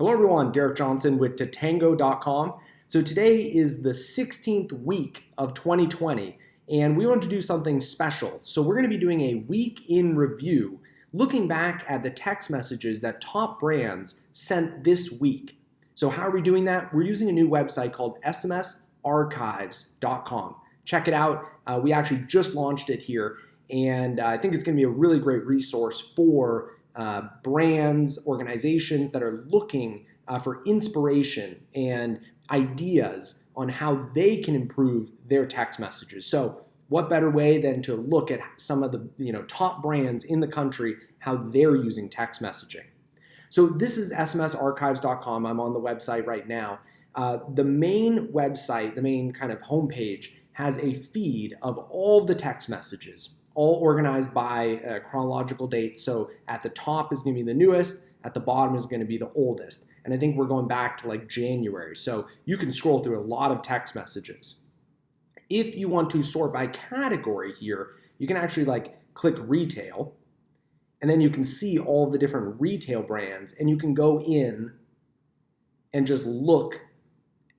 Hello everyone, Derek Johnson with Tatango.com. So today is the 16th week of 2020 and we want to do something special. So we're going to be doing a week in review, looking back at the text messages that top brands sent this week. So how are we doing that? We're using a new website called Sms Archives.com. Check it out. We actually just launched it here and I think it's going to be a really great resource for brands, organizations that are looking for inspiration and ideas on how they can improve their text messages. So what better way than to look at some of the top brands in the country, how they're using text messaging. So this is smsarchives.com. I'm on the website right now. The main website, the main kind of homepage, has a feed of all the text messages, all organized by chronological date. So at the top is going to be the newest, at the bottom is going to be the oldest. And I think we're going back to like January. So you can scroll through a lot of text messages. If you want to sort by category here, you can actually click retail, and then you can see all the different retail brands, and you can go in and just look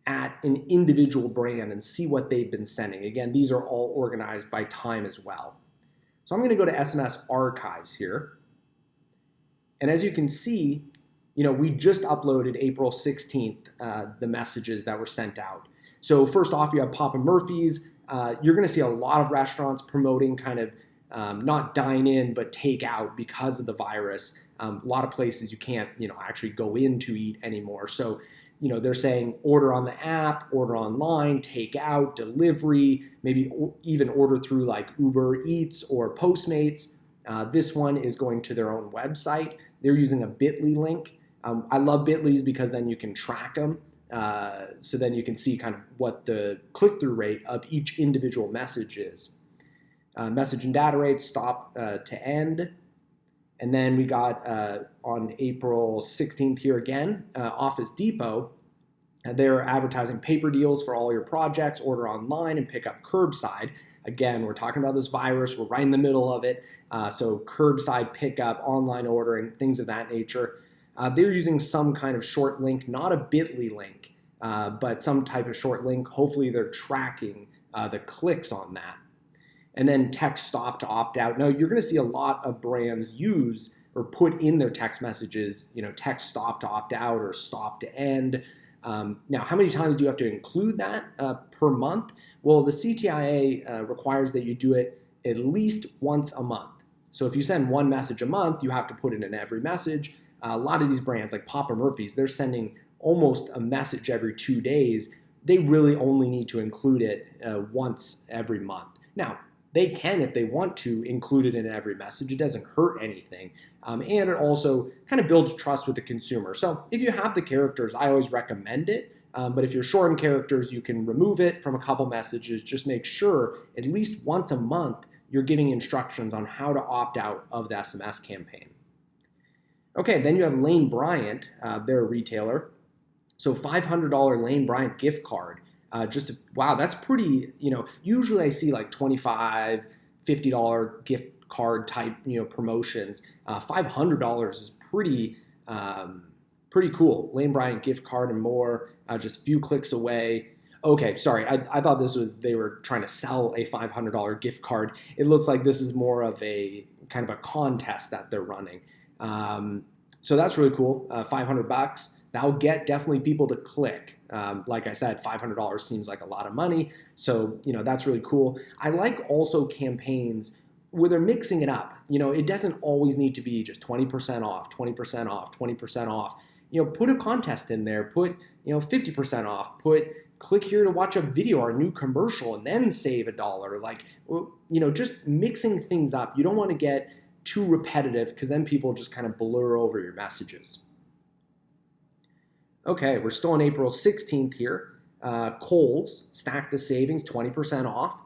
at an individual brand and see what they've been sending. Again, these are all organized by time as well. So I'm going to go to SMS Archives here. And as you can see, we just uploaded April 16th, the messages that were sent out. So first off, you have Papa Murphy's. You're going to see a lot of restaurants promoting kind of not dine in, but take out because of the virus. A lot of places you can't, actually go in to eat anymore. So they're saying order on the app, order online, take out, delivery, maybe even order through like Uber Eats or Postmates. This one is going to their own website. They're using a bit.ly link. I love bit.lys because then you can track them. So then you can see kind of what the click-through rate of each individual message is. Message and data rates, stop to end. And then we got on April 16th here again, Office Depot. They're advertising paper deals for all your projects, order online and pick up curbside. Again, we're talking about this virus, we're right in the middle of it. So curbside pickup, online ordering, things of that nature. They're using some kind of short link, not a bit.ly link, but some type of short link. Hopefully they're tracking the clicks on that. And then text stop to opt out. Now you're going to see a lot of brands use or put in their text messages, text stop to opt out or stop to end. Now, how many times do you have to include that per month? Well, the CTIA requires that you do it at least once a month. So if you send one message a month, you have to put it in every message. A lot of these brands like Papa Murphy's, they're sending almost a message every 2 days. They really only need to include it once every month. Now, they can, if they want to, include it in every message. It doesn't hurt anything. And it also kind of builds trust with the consumer. So if you have the characters, I always recommend it. But if you're short in characters, you can remove it from a couple messages. Just make sure at least once a month you're giving instructions on how to opt out of the SMS campaign. Okay, then you have Lane Bryant. They're a retailer. So $500 Lane Bryant gift card. Wow, that's pretty, usually I see like $25, $50 gift card type, promotions. $500 is pretty cool. Lane Bryant gift card and more, just a few clicks away. Okay, sorry, I thought they were trying to sell a $500 gift card. It looks like this is more of a kind of a contest that they're running. So that's really cool, $500. That'll get definitely people to click. Like I said, $500 seems like a lot of money. So, that's really cool. I like also campaigns where they're mixing it up. It doesn't always need to be just 20% off, 20% off, 20% off. Put a contest in there, put, 50% off, click here to watch a video or a new commercial and then save $1. Just mixing things up. You don't want to get too repetitive because then people just kind of blur over your messages. Okay, we're still on April 16th here. Kohl's, stack the savings, 20% off.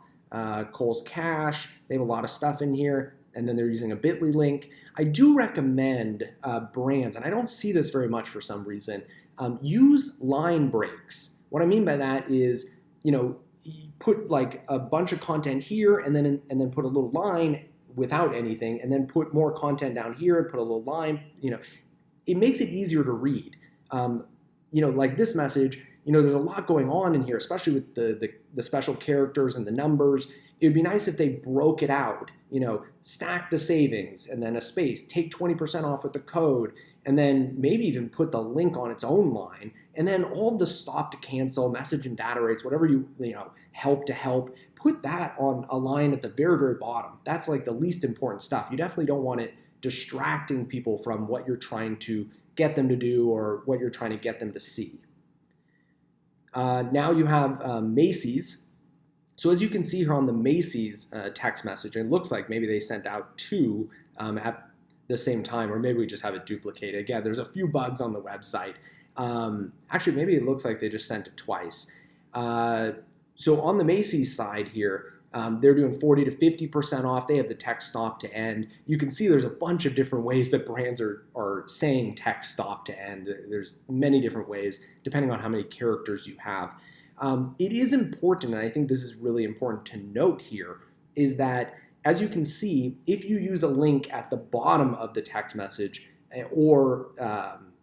Kohl's Cash, they have a lot of stuff in here, and then they're using a bit.ly link. I do recommend brands, and I don't see this very much for some reason, use line breaks. What I mean by that is, you put like a bunch of content here and then put a little line without anything, and then put more content down here and put a little line. It makes it easier to read. Like this message, there's a lot going on in here, especially with the special characters and the numbers. It would be nice if they broke it out, stack the savings and then a space, take 20% off with the code, and then maybe even put the link on its own line. And then all the stop to cancel, message and data rates, whatever help to help, put that on a line at the very, very bottom. That's like the least important stuff. You definitely don't want it distracting people from what you're trying to get them to do or what you're trying to get them to see. Now you have Macy's. So as you can see here on the Macy's text message, it looks like maybe they sent out two at the same time, or maybe we just have it duplicated. Again, there's a few bugs on the website. Actually, maybe it looks like they just sent it twice. So on the Macy's side here, they're doing 40 to 50% off. They have the text stop to end. You can see there's a bunch of different ways that brands are saying text stop to end. There's many different ways, depending on how many characters you have. It is important, and I think this is really important to note here, is that as you can see, if you use a link at the bottom of the text message, or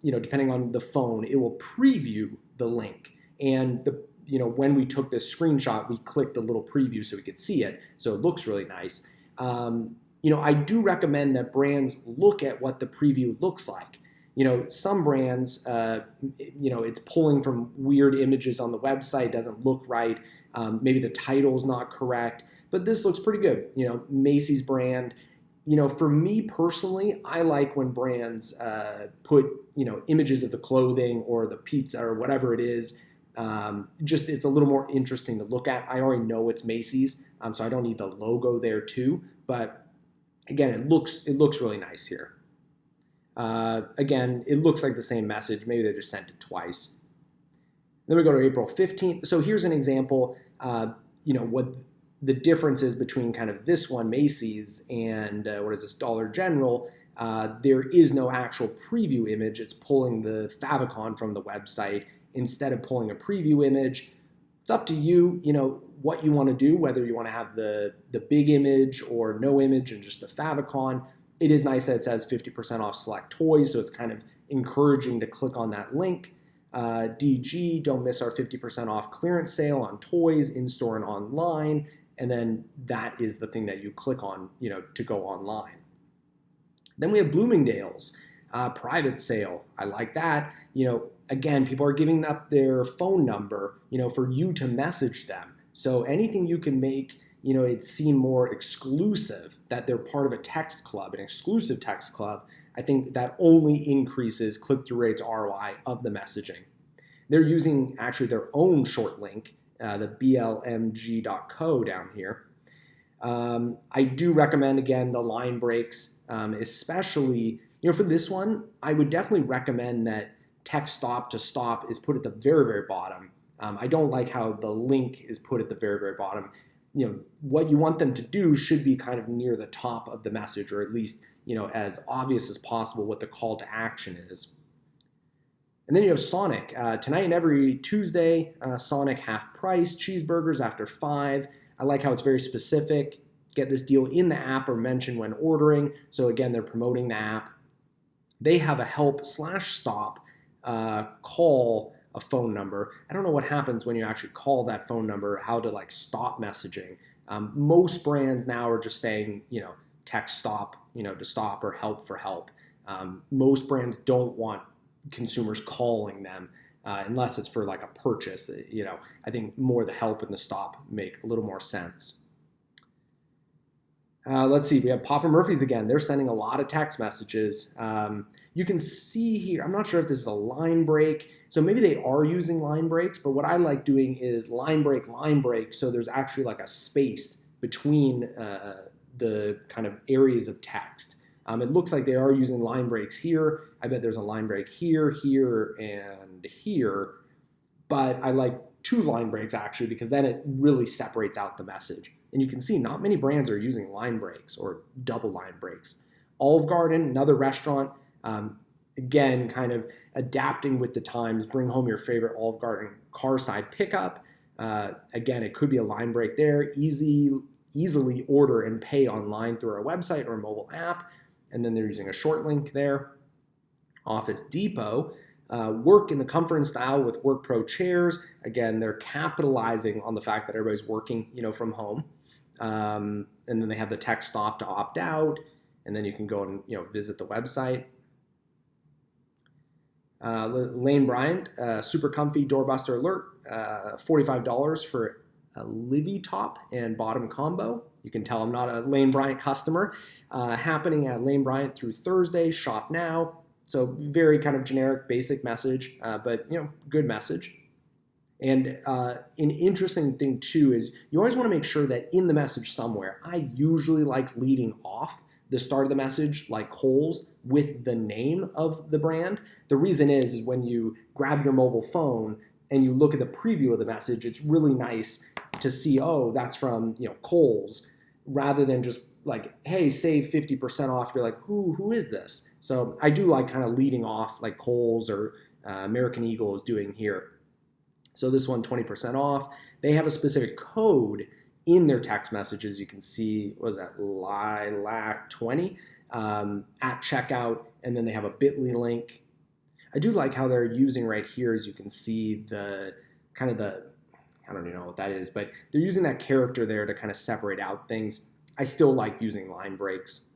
depending on the phone, it will preview the link. And when we took this screenshot, we clicked the little preview so we could see it. So it looks really nice. I do recommend that brands look at what the preview looks like. Some brands, it's pulling from weird images on the website, doesn't look right. Maybe the title's not correct, but this looks pretty good. Macy's brand. For me personally, I like when brands put, images of the clothing or the pizza or whatever it is. It's a little more interesting to look at. I already know it's Macy's, so I don't need the logo there too. But again, it looks really nice here. Again, it looks like the same message. Maybe they just sent it twice. Then we go to April 15th. So here's an example, what the difference is between kind of this one, Macy's, and what is this, Dollar General. There is no actual preview image. It's pulling the favicon from the website instead of pulling a preview image. It's up to you, what you want to do, whether you want to have the big image or no image and just the favicon. It is nice that it says 50% off select toys, so it's kind of encouraging to click on that link. DG, don't miss our 50% off clearance sale on toys, in-store and online. And then that is the thing that you click on, to go online. Then we have Bloomingdale's private sale. I like that. Again, people are giving up their phone number, for you to message them. So anything you can make, it seem more exclusive, that they're part of a text club, an exclusive text club, I think that only increases click-through rates, ROI of the messaging. They're using actually their own short link, the blmg.co down here. I do recommend, again, the line breaks, especially, for this one, I would definitely recommend that text stop to stop is put at the very, very bottom. I don't like how the link is put at the very, very bottom. What you want them to do should be kind of near the top of the message, or at least, as obvious as possible what the call to action is. And then you have Sonic. Tonight and every Tuesday, Sonic half price, cheeseburgers after 5. I like how it's very specific. Get this deal in the app or mention when ordering. So again, they're promoting the app. They have a help/stop call a phone number. I don't know what happens when you actually call that phone number, how to stop messaging. Most brands now are just saying, text stop, to stop, or help for help. Most brands don't want consumers calling them unless it's for a purchase. I think more the help and the stop make a little more sense. Let's see, we have Papa Murphy's again. They're sending a lot of text messages. You can see here, I'm not sure if this is a line break. So maybe they are using line breaks, but what I like doing is line break, so there's actually a space between the kind of areas of text. It looks like they are using line breaks here. I bet there's a line break here, here, and here. But I like 2 line breaks actually, because then it really separates out the message. And you can see not many brands are using line breaks or double line breaks. Olive Garden, another restaurant, again, kind of adapting with the times. Bring home your favorite Olive Garden car side pickup. Again, it could be a line break there. Easily order and pay online through our website or mobile app. And then they're using a short link there. Office Depot, Work in the comfort and style with Work Pro chairs. Again, they're capitalizing on the fact that everybody's working, from home. And then they have the text stop to opt out, and then you can go and visit the website. Lane Bryant, super comfy doorbuster alert, $45 for a Livy top and bottom combo. You can tell I'm not a Lane Bryant customer. Happening at Lane Bryant through Thursday, shop now. So very kind of generic, basic message, but good message. And an interesting thing too is you always want to make sure that in the message somewhere, I usually like leading off the start of the message like Kohl's with the name of the brand. The reason is when you grab your mobile phone and you look at the preview of the message, it's really nice to see, oh, that's from Kohl's, rather than just like, hey, save 50% off. You're like, who is this? So I do like kind of leading off like Kohl's or American Eagle is doing here. So this one, 20% off. They have a specific code in their text messages. You can see, what was that, LILAC20 at checkout, and then they have a bit.ly link. I do like how they're using right here, as you can see, the kind of the, I don't even know what that is, but they're using that character there to kind of separate out things. I still like using line breaks.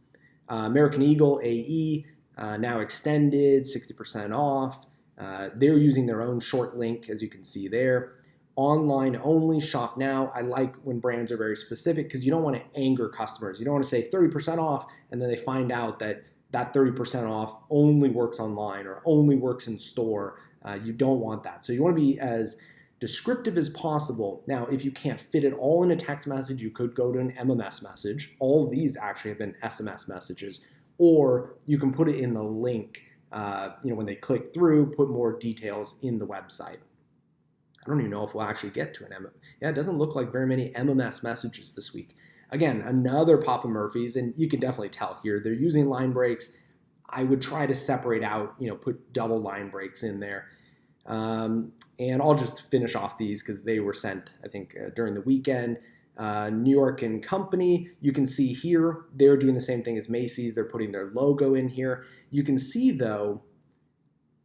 American Eagle AE, now extended, 60% off. They're using their own short link, as you can see there. Online only, shop now. I like when brands are very specific because you don't want to anger customers. You don't want to say 30% off and then they find out that that 30% off only works online or only works in store. You don't want that. So you want to be as descriptive as possible. Now, if you can't fit it all in a text message, you could go to an MMS message. All of these actually have been SMS messages. Or you can put it in the link, when they click through, put more details in the website. I don't even know if we'll actually get to an MMS. Yeah, it doesn't look like very many MMS messages this week. Again, another Papa Murphy's, and you can definitely tell here, they're using line breaks. I would try to separate out, put double line breaks in there. And I'll just finish off these because they were sent, I think, during the weekend. New York and Company, you can see here, they're doing the same thing as Macy's. They're putting their logo in here. You can see, though,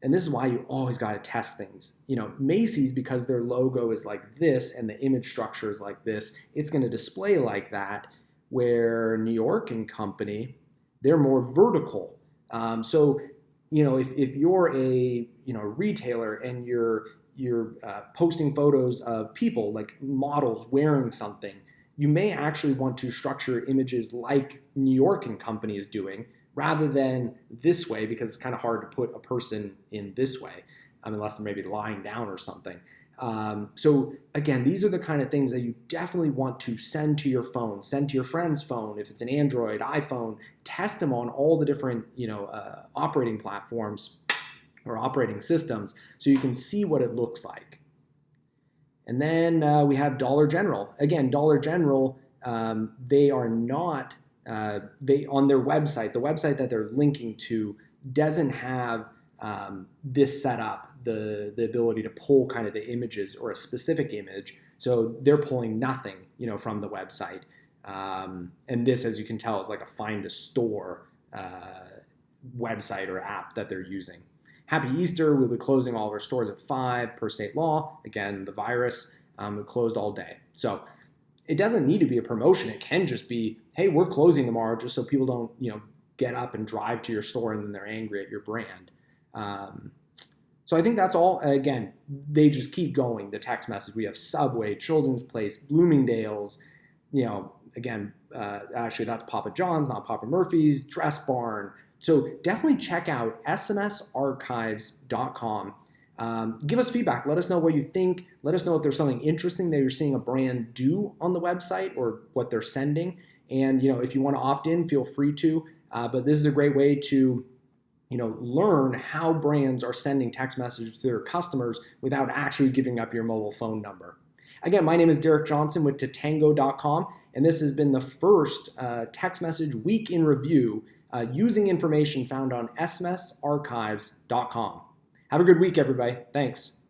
and this is why you always got to test things. Macy's, because their logo is like this and the image structure is like this, it's going to display like that, where New York and Company, they're more vertical. So if you're a retailer and you're posting photos of people like models wearing something, you may actually want to structure images like New York and Company is doing, rather than this way, because it's kind of hard to put a person in this way, unless they're maybe lying down or something. So again, these are the kind of things that you definitely want to send to your phone, send to your friend's phone. If it's an Android, iPhone, test them on all the different operating platforms or operating systems so you can see what it looks like. And then we have Dollar General. Again, Dollar General, they are not, on their website, the website that they're linking to doesn't have this set up, the ability to pull kind of the images or a specific image. So they're pulling nothing, from the website. And this, as you can tell, is like a find a store website or app that they're using. Happy Easter. We'll be closing all of our stores at 5 per state law. Again, the virus, we closed all day. So it doesn't need to be a promotion. It can just be, hey, we're closing tomorrow, just so people don't, get up and drive to your store and then they're angry at your brand. So I think that's all. Again, they just keep going. The text message. We have Subway, Children's Place, Bloomingdale's, again, actually that's Papa John's, not Papa Murphy's, Dress Barn. So definitely check out smsarchives.com. Give us feedback. Let us know what you think. Let us know if there's something interesting that you're seeing a brand do on the website or what they're sending. And, if you want to opt in, feel free to. But this is a great way to, learn how brands are sending text messages to their customers without actually giving up your mobile phone number. Again, my name is Derek Johnson with Tatango.com, and this has been the first text message week in review using information found on smsarchives.com. Have a good week, everybody. Thanks.